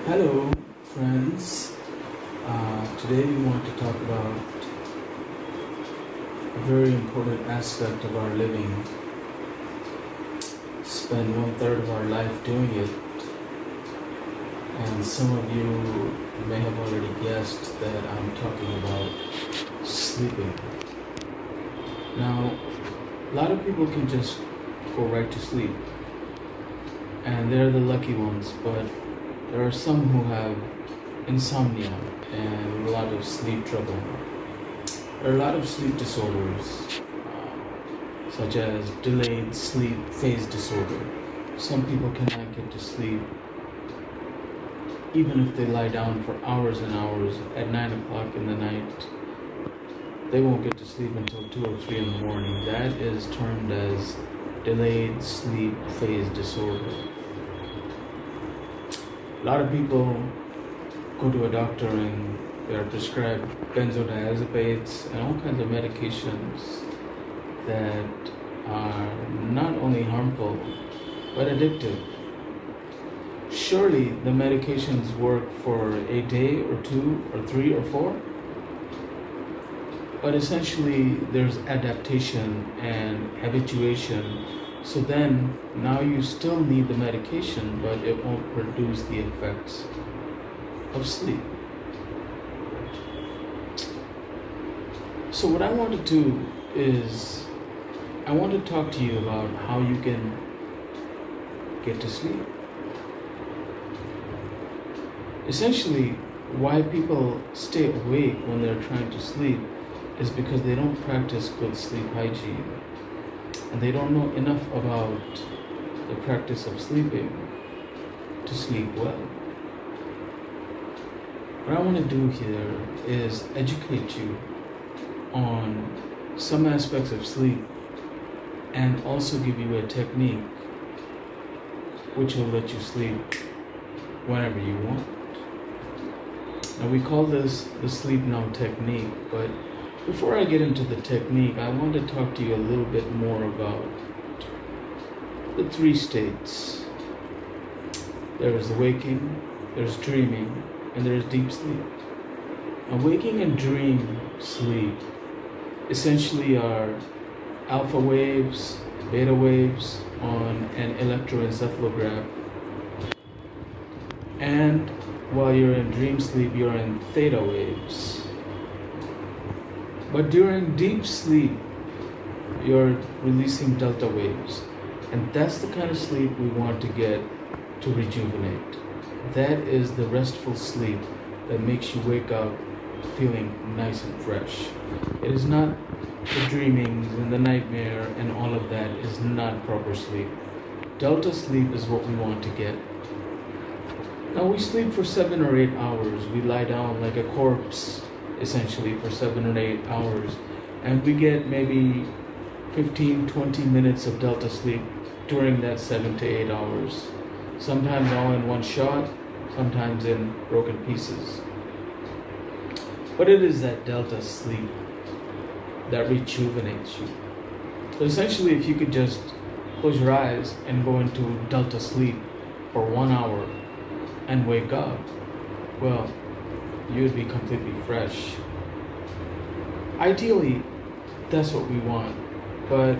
Hello, friends. Today we want to talk about a very important aspect of our living. Spend 1/3 of our life doing it, and some of you may have already guessed that I'm talking about sleeping. Now, a lot of people can just go right to sleep, and they're the lucky ones, but there are some who have insomnia and a lot of sleep trouble. There are a lot of sleep disorders, such as delayed sleep phase disorder. Some people cannot get to sleep even if they lie down for hours and hours at 9 o'clock in the night. They won't get to sleep until 2 or 3 in the morning. That is termed as delayed sleep phase disorder. A lot of people go to a doctor and they are prescribed benzodiazepines and all kinds of medications that are not only harmful but addictive. Surely the medications work for a day or 2 or 3 or 4, but essentially there's adaptation and habituation. So then now you still need the medication, but it won't produce the effects of sleep. So what I want to do is I want to talk to you about how you can get to sleep. Essentially, why people stay awake when they're trying to sleep is because they don't practice good sleep hygiene. And they don't know enough about the practice of sleeping to sleep well. What I want to do here is educate you on some aspects of sleep and also give you a technique which will let you sleep whenever you want. Now we call this the Sleep Now technique, but before I get into the technique, I want to talk to you a little bit more about the 3 states. There is waking, there's dreaming, and there's deep sleep. Now, waking and dream sleep essentially are alpha waves, beta waves on an electroencephalograph. And while you're in dream sleep, you're in theta waves. But during deep sleep, you're releasing delta waves. And that's the kind of sleep we want to get to rejuvenate. That is the restful sleep that makes you wake up feeling nice and fresh. It is not the dreamings and the nightmare and all of that is not proper sleep. Delta sleep is what we want to get. Now we sleep for 7 or 8 hours. We lie down like a corpse essentially for 7 or 8 hours, and we get maybe 15-20 minutes of delta sleep during that 7 to 8 hours, sometimes all in one shot, sometimes in broken pieces. But it is that delta sleep that rejuvenates you. So essentially, if you could just close your eyes and go into delta sleep for 1 hour and wake up, well, you would be completely fresh. Ideally, that's what we want, but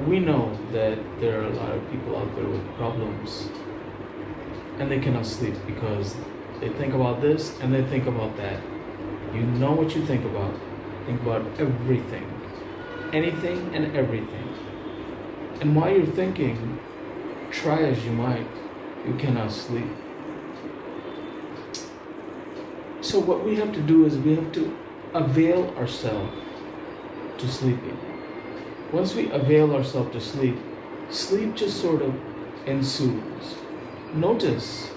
we know that there are a lot of people out there with problems and they cannot sleep because they think about this and they think about that. You know what you think about. Think about everything, anything and everything. And while you're thinking, try as you might, you cannot sleep. So what we have to do is we have to avail ourselves to sleeping. Once we avail ourselves to sleep, sleep just sort of ensues. Notice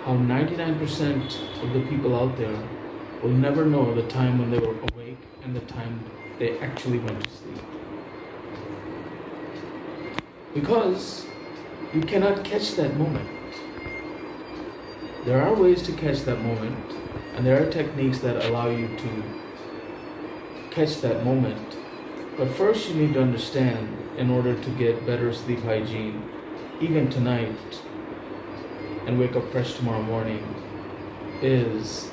how 99% of the people out there will never know the time when they were awake and the time they actually went to sleep. Because you cannot catch that moment. There are ways to catch that moment, and there are techniques that allow you to catch that moment. But first you need to understand, in order to get better sleep hygiene, even tonight, and wake up fresh tomorrow morning is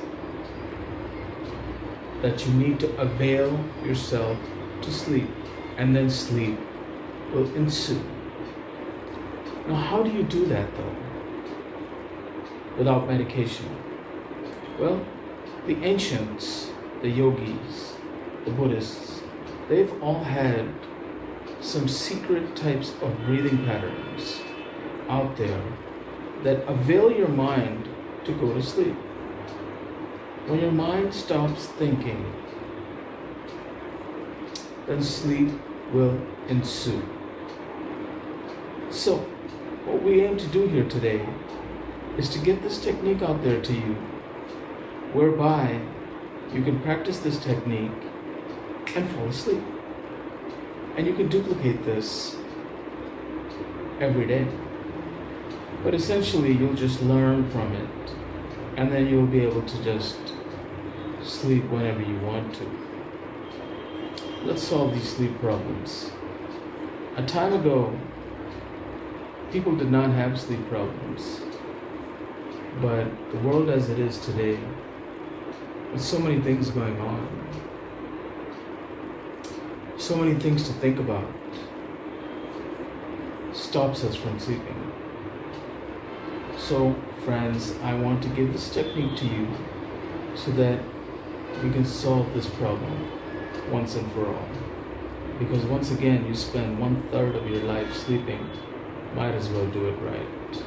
that you need to avail yourself to sleep, and then sleep will ensue. Now, how do you do that though? Without medication? Well, the ancients, the yogis, the Buddhists, they've all had some secret types of breathing patterns out there that avail your mind to go to sleep. When your mind stops thinking, then sleep will ensue. So, what we aim to do here today is to get this technique out there to you, whereby you can practice this technique and fall asleep. And you can duplicate this every day. But essentially, you'll just learn from it, and then you'll be able to just sleep whenever you want to. Let's solve these sleep problems. A time ago, people did not have sleep problems. But the world as it is today, with so many things going on, so many things to think about, stops us from sleeping. So, friends, I want to give this technique to you so that we can solve this problem once and for all. Because once again, you spend 1/3 of your life sleeping, might as well do it right.